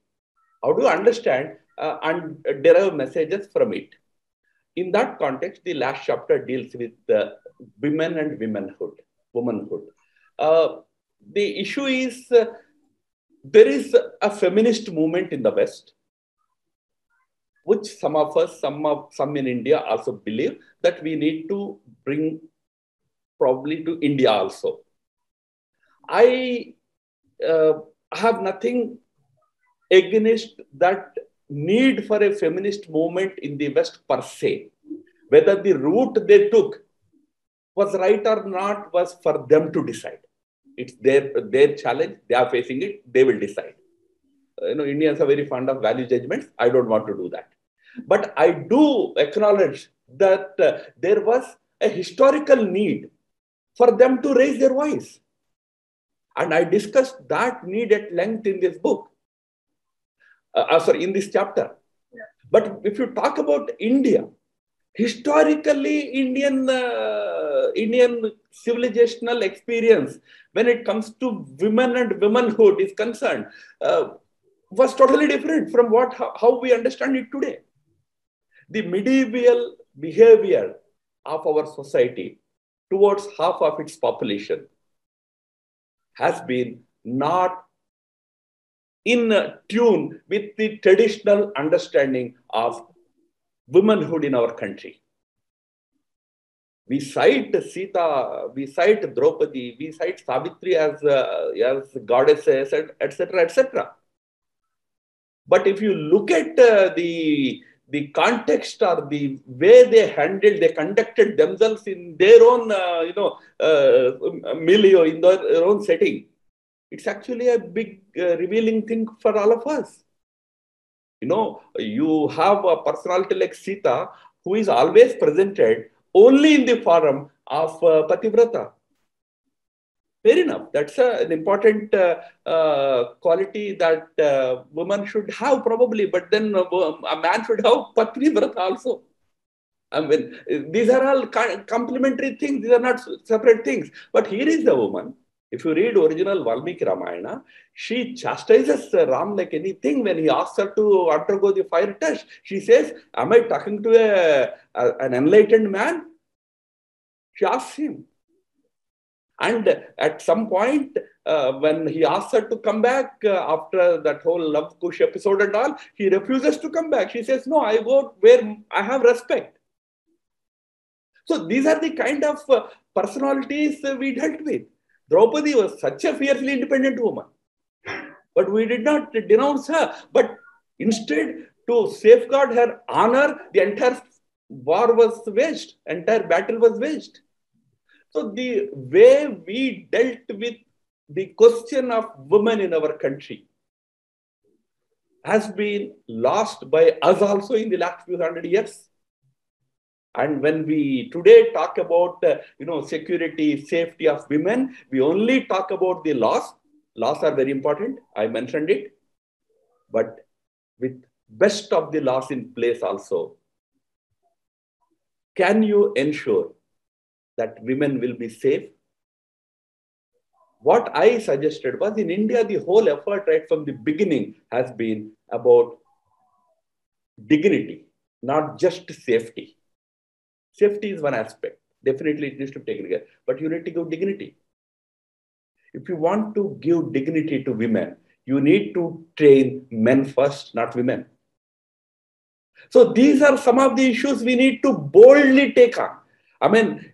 How do you understand and derive messages from it? In that context, the last chapter deals with women and womanhood. The issue is there is a feminist movement in the West, which some of us, some in India also believe that we need to bring probably to India also. I have nothing against that need for a feminist movement in the West per se. Whether the route they took was right or not was for them to decide. It's their challenge. They are facing it. They will decide. Indians are very fond of value judgments. I don't want to do that. But I do acknowledge that there was a historical need for them to raise their voice. And I discussed that need at length in this book. In this chapter. Yeah. But if you talk about India, historically, Indian civilizational experience when it comes to women and womanhood is concerned was totally different from how we understand it today. The medieval behavior of our society towards half of its population has been not in tune with the traditional understanding of womanhood in our country. We cite Sita, we cite Draupadi, we cite Savitri as goddesses, etc., etc. But if you look at the context or the way they conducted themselves in their own, milieu, in their own setting, it's actually a big revealing thing for all of us. You have a personality like Sita who is always presented only in the forum of Pativrata. Fair enough. That's an important quality that women should have probably, but then a man should have Pativrata also. I mean, these are all complementary things. These are not separate things. But here is the woman. If you read original Valmiki Ramayana, she chastises Ram like anything when he asks her to undergo the fire test. She says, am I talking to an enlightened man? She asks him. And at some point, when he asks her to come back after that whole Love Kush episode and all, he refuses to come back. She says, no, I go where I have respect. So these are the kind of personalities we dealt with. Draupadi was such a fiercely independent woman. But we did not denounce her. But instead, to safeguard her honor, the entire war was waged. Entire battle was waged. So the way we dealt with the question of women in our country has been lost by us also in the last few hundred years. And when we today talk about security, safety of women, we only talk about the laws. Laws are very important. I mentioned it. But with best of the laws in place also, can you ensure that women will be safe? What I suggested was, in India, the whole effort right from the beginning has been about dignity, not just safety. Safety is one aspect. Definitely it needs to be taken care, but you need to give dignity. If you want to give dignity to women, you need to train men first, not women. So these are some of the issues we need to boldly take on. I mean,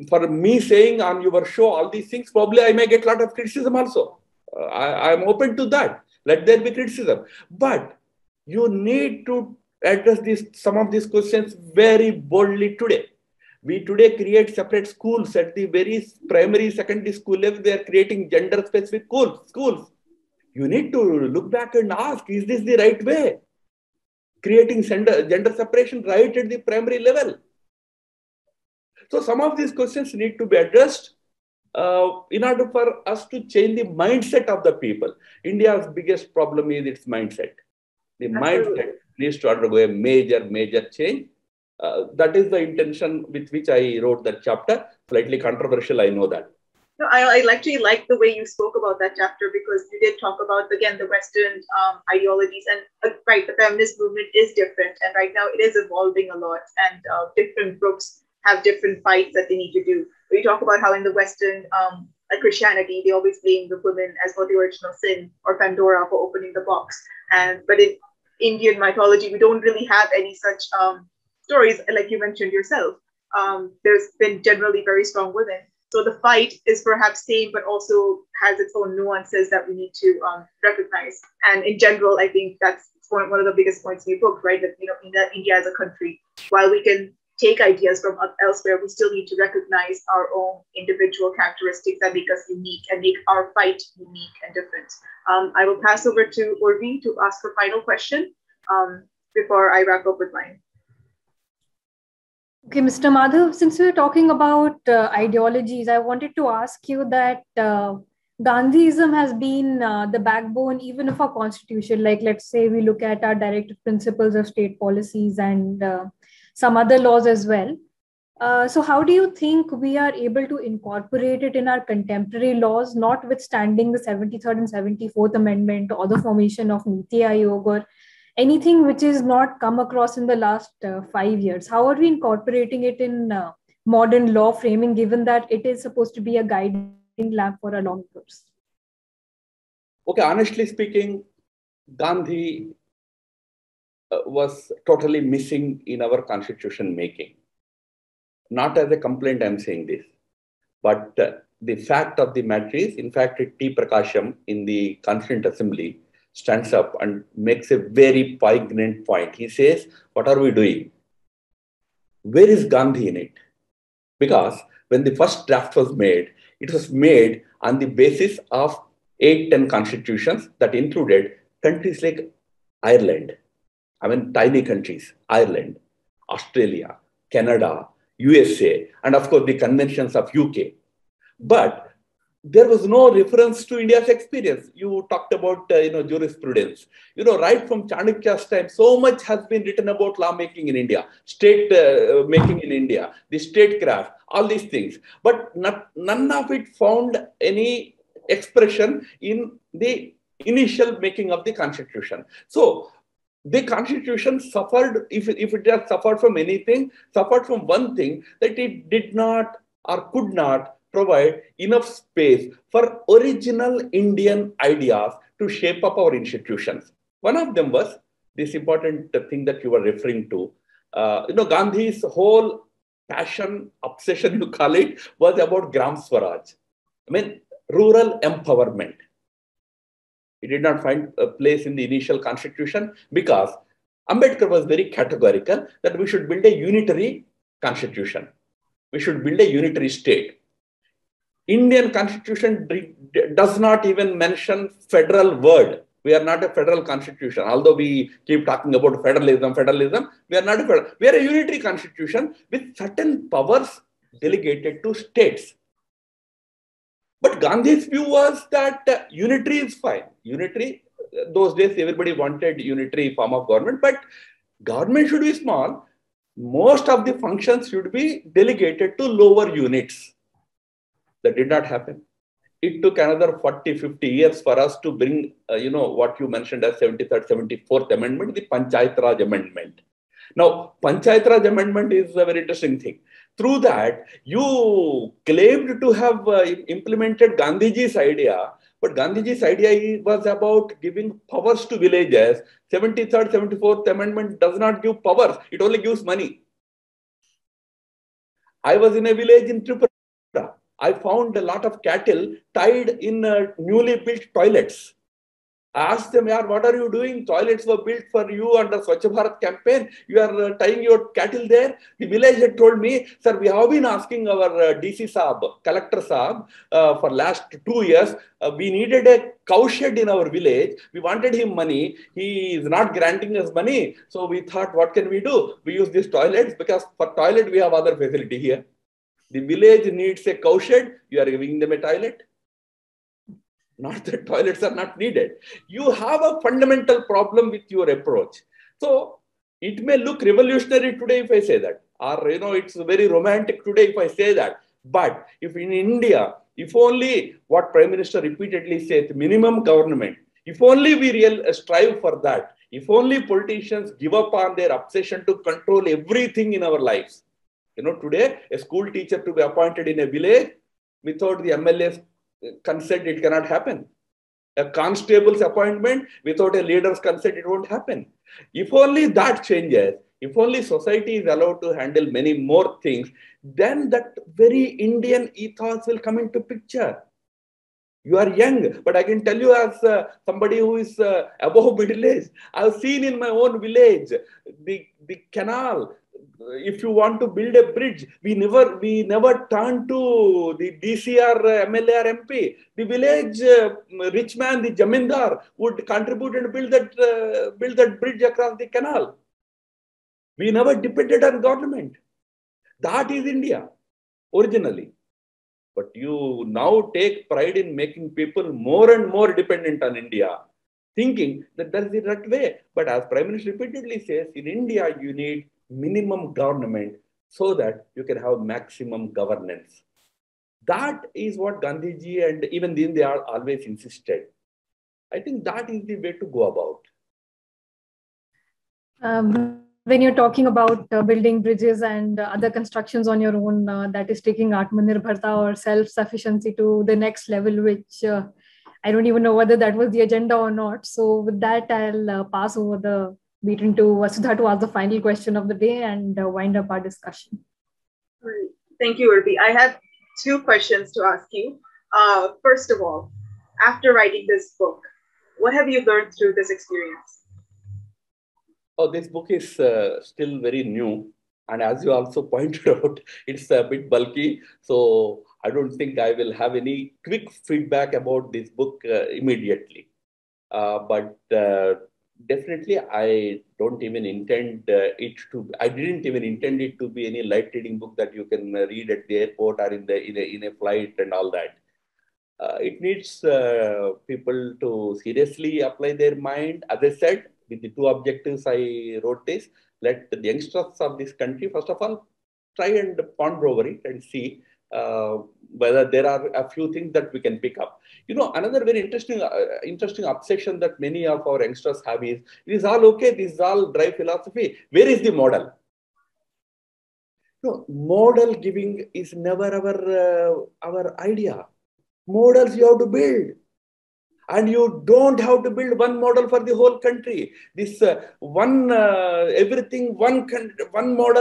for me saying on your show all these things, probably I may get a lot of criticism also. I'm open to that. Let there be criticism. But you need to address some of these questions very boldly today. We today create separate schools at the very primary, secondary school level. They are creating gender-specific schools. You need to look back and ask, is this the right way? Creating gender separation right at the primary level. So some of these questions need to be addressed in order for us to change the mindset of the people. India's biggest problem is its mindset. The mindset needs to undergo a major change. That is the intention with which I wrote that chapter. Slightly controversial, I know that. No, I actually like the way you spoke about that chapter, because you did talk about, again, the Western ideologies, and right, the feminist movement is different, and right now it is evolving a lot, and different groups have different fights that they need to do. We talk about how in the Western Christianity, they always blame the women as for the original sin, or Pandora for opening the box. But in Indian mythology, we don't really have any such stories, like you mentioned yourself. There's been generally very strong women. So the fight is perhaps same, but also has its own nuances that we need to recognize. And in general, I think that's one of the biggest points in your book, right? That India as a country, while we can take ideas from elsewhere, we still need to recognize our own individual characteristics that make us unique and make our fight unique and different. I will pass over to Urvi to ask her final question before I wrap up with mine. Okay, Mr. Madhav, since we're talking about ideologies, I wanted to ask you that Gandhiism has been the backbone even of our constitution. Like, let's say we look at our directive principles of state policies and some other laws as well. So how do you think we are able to incorporate it in our contemporary laws, notwithstanding the 73rd and 74th Amendment or the formation of Niti Aayog or anything which is not come across in the last 5 years? How are we incorporating it in modern law framing, given that it is supposed to be a guiding lamp for our lawmakers? Okay, honestly speaking, Gandhi was totally missing in our constitution making. Not as a complaint, I'm saying this, but the fact of the matter is, in fact, T. Prakasham in the Constituent Assembly stands up and makes a very poignant point. He says, what are we doing? Where is Gandhi in it? Because when the first draft was made, it was made on the basis of 8-10 constitutions that included countries like Ireland, I mean, tiny countries, Ireland, Australia, Canada, USA, and of course, the conventions of UK. But there was no reference to India's experience. You talked about jurisprudence. Right from Chanakya's time, so much has been written about lawmaking in India, state making in India, the statecraft, all these things. But none of it found any expression in the initial making of the constitution. So the constitution suffered, if it has suffered from anything, suffered from one thing, that it did not or could not provide enough space for original Indian ideas to shape up our institutions. One of them was this important thing that you were referring to. Gandhi's whole passion, obsession, you call it, was about Gram Swaraj. I mean, rural empowerment. It did not find a place in the initial constitution because Ambedkar was very categorical that we should build a unitary constitution. We should build a unitary state. Indian constitution does not even mention federal word. We are not a federal constitution. Although we keep talking about federalism, we are not a federal. We are a unitary constitution with certain powers delegated to states. But Gandhi's view was that unitary is fine. Unitary, those days everybody wanted unitary form of government, but government should be small. Most of the functions should be delegated to lower units. That did not happen. It took another 40, 50 years for us to bring, what you mentioned as 73rd, 74th Amendment, the Panchayat Raj Amendment. Now, Panchayat Raj Amendment is a very interesting thing. Through that, you claimed to have implemented Gandhiji's idea, but Gandhiji's idea was about giving powers to villages. 73rd, 74th Amendment does not give powers. It only gives money. I was in a village in Tripura. I found a lot of cattle tied in newly built toilets. I asked them, what are you doing? Toilets were built for you under Swachh Bharat campaign. You are tying your cattle there. The village had told me, sir, we have been asking our DC Saab, Collector Saab, for last 2 years. We needed a cow shed in our village. We wanted him money. He is not granting us money. So we thought, what can we do? We use these toilets because for toilet, we have other facility here. The village needs a cow shed. You are giving them a toilet. Not that toilets are not needed. You have a fundamental problem with your approach. So it may look revolutionary today if I say that, or it's very romantic today if I say that. But if in India, if only what Prime Minister repeatedly says, minimum government, if only we strive for that, if only politicians give up on their obsession to control everything in our lives. Today, a school teacher to be appointed in a village without the MLA's consent, it cannot happen. A constable's appointment without a leader's consent, it won't happen. If only that changes, if only society is allowed to handle many more things, then that very Indian ethos will come into picture. You are young, but I can tell you as somebody who is above middle age, I've seen in my own village, the canal. If you want to build a bridge, we never turn to the DC or MLA or MP. The village rich man, the Jamindar, would contribute and build that bridge across the canal. We never depended on government. That is India, originally. But you now take pride in making people more and more dependent on India, thinking that that's the right way. But as Prime Minister repeatedly says, in India, you need minimum government so that you can have maximum governance. That is what Gandhiji and even then they are always insisted. I think that is the way to go about. When you're talking about building bridges and other constructions on your own, that is taking Atmanirbharta or self-sufficiency to the next level, which I don't even know whether that was the agenda or not. So with that, I'll pass over the beaten to Vasudha to ask the final question of the day and wind up our discussion. Great. Thank you, Urvi. I have two questions to ask you. First of all, after writing this book, what have you learned through this experience? Oh, this book is still very new. And as you also pointed out, it's a bit bulky. So I don't think I will have any quick feedback about this book immediately. But definitely, I don't even intend I didn't even intend it to be any light reading book that you can read at the airport or in a flight and all that. It needs people to seriously apply their mind. As I said, with the two objectives I wrote this, let the youngsters of this country, first of all, try and ponder over it and see whether there are a few things that we can pick up. Another very interesting obsession that many of our youngsters have is, it is all okay, this is all dry philosophy. Where is the model? Model giving is never our idea. Models you have to build. And you don't have to build one model for the whole country. This one model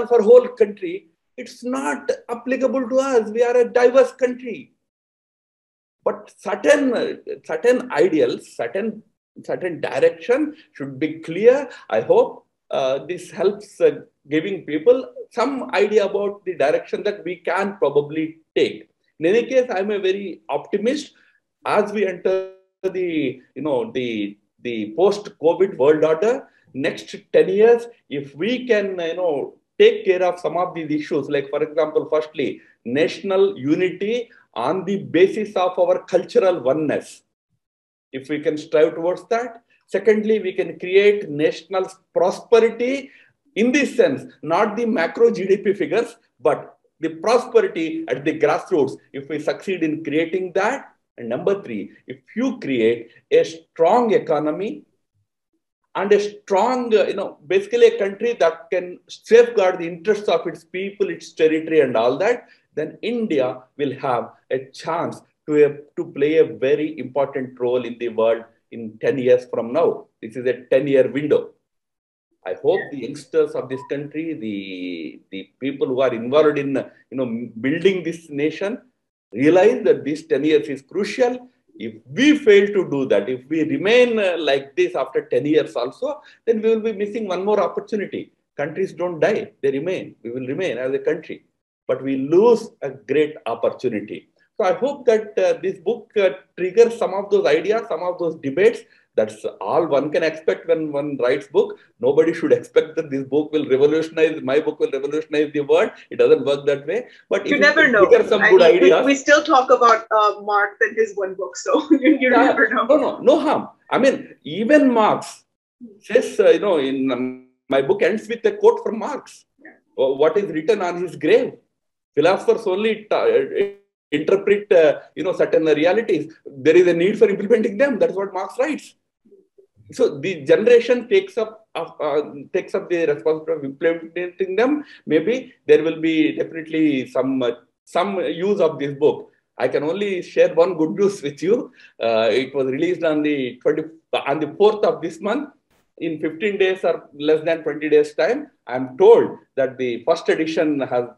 for whole country, it's not applicable to us. We are a diverse country. But certain ideals, certain direction should be clear. I hope this helps giving people some idea about the direction that we can probably take. In any case, I'm a very optimist as we enter the post-COVID world order. Next 10 years, if we can take care of some of these issues, like for example, firstly, national unity on the basis of our cultural oneness. If we can strive towards that. Secondly, we can create national prosperity in this sense, not the macro GDP figures, but the prosperity at the grassroots. If we succeed in creating that. And number three, if you create a strong economy and a strong, basically a country that can safeguard the interests of its people, its territory and all that, then India will have a chance to play a very important role in the world in 10 years from now. This is a 10-year window. I hope the youngsters of this country, the people who are involved in building this nation, realize that this 10 years is crucial. If we fail to do that, if we remain like this after 10 years also, then we will be missing one more opportunity. Countries don't die, they remain. We will remain as a country, but we lose a great opportunity. So I hope that this book triggers some of those ideas, some of those debates. That's all one can expect when one writes book. Nobody should expect that this book will revolutionize, my book will revolutionize the world. It doesn't work that way. But you never know. Some good ideas. We still talk about Marx and his one book, so you never know. No harm. I mean, even Marx says, in my book ends with a quote from Marx. Yeah. What is written on his grave? Philosophers only interpret, certain realities. There is a need for implementing them. That's what Marx writes. So the generation takes up the responsibility of implementing them. Maybe there will be definitely some use of this book. I can only share one good news with you. It was released on the 4th of this month. In 15 days or less than 20 days time, I'm told that the first edition has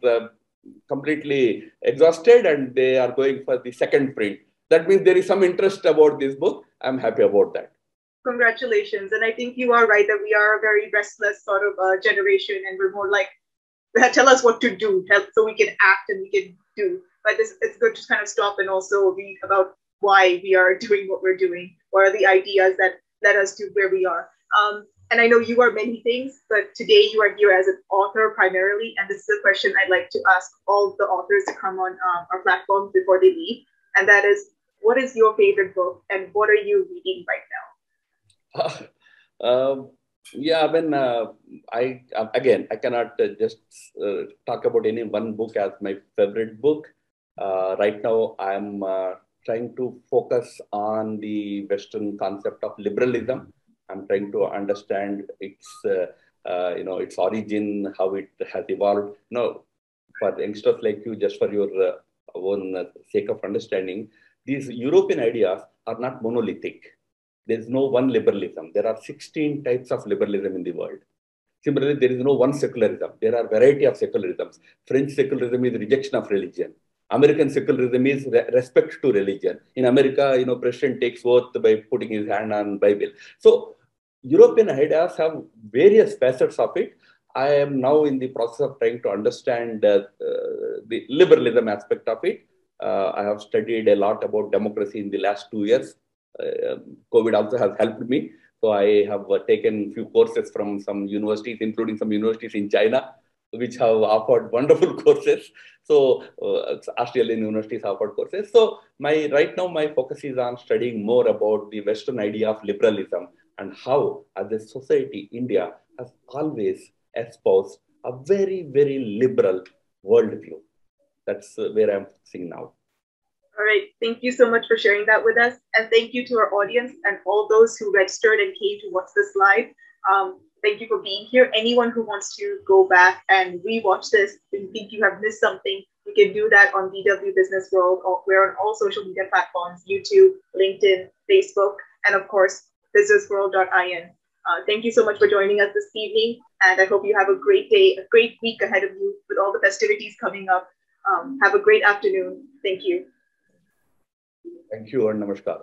completely exhausted and they are going for the second print. That means there is some interest about this book. I'm happy about that. Congratulations. And I think you are right that we are a very restless sort of generation, and we're more like, tell us what to do, so we can act and we can do. But it's good to kind of stop and also read about why we are doing what we're doing. What are the ideas that led us to where we are? And I know you are many things, but today you are here as an author primarily. And this is a question I'd like to ask all the authors to come on our platform before they leave. And that is, what is your favorite book and what are you reading right now? I cannot just talk about any one book as my favorite book. Right now, I'm trying to focus on the Western concept of liberalism. I'm trying to understand its origin, how it has evolved. For youngsters like you, just for your own sake of understanding, these European ideas are not monolithic. There is no one liberalism. There are 16 types of liberalism in the world. Similarly, there is no one secularism. There are variety of secularisms. French secularism is rejection of religion. American secularism is respect to religion. In America, president takes oath by putting his hand on Bible. So European ideas have various facets of it. I am now in the process of trying to understand the liberalism aspect of it. I have studied a lot about democracy in the last 2 years. COVID also has helped me. So I have taken a few courses from some universities, including some universities in China, which have offered wonderful courses. So Australian universities offered courses. So right now my focus is on studying more about the Western idea of liberalism and how, as a society, India has always espoused a very, very liberal worldview. That's where I'm focusing now. All right. Thank you so much for sharing that with us. And thank you to our audience and all those who registered and came to watch this live. Thank you for being here. Anyone who wants to go back and rewatch this and think you have missed something, you can do that on BW Business World. We're on all social media platforms, YouTube, LinkedIn, Facebook, and of course, businessworld.in. Thank you so much for joining us this evening. And I hope you have a great day, a great week ahead of you with all the festivities coming up. Have a great afternoon. Thank you. Thank you and namaskar.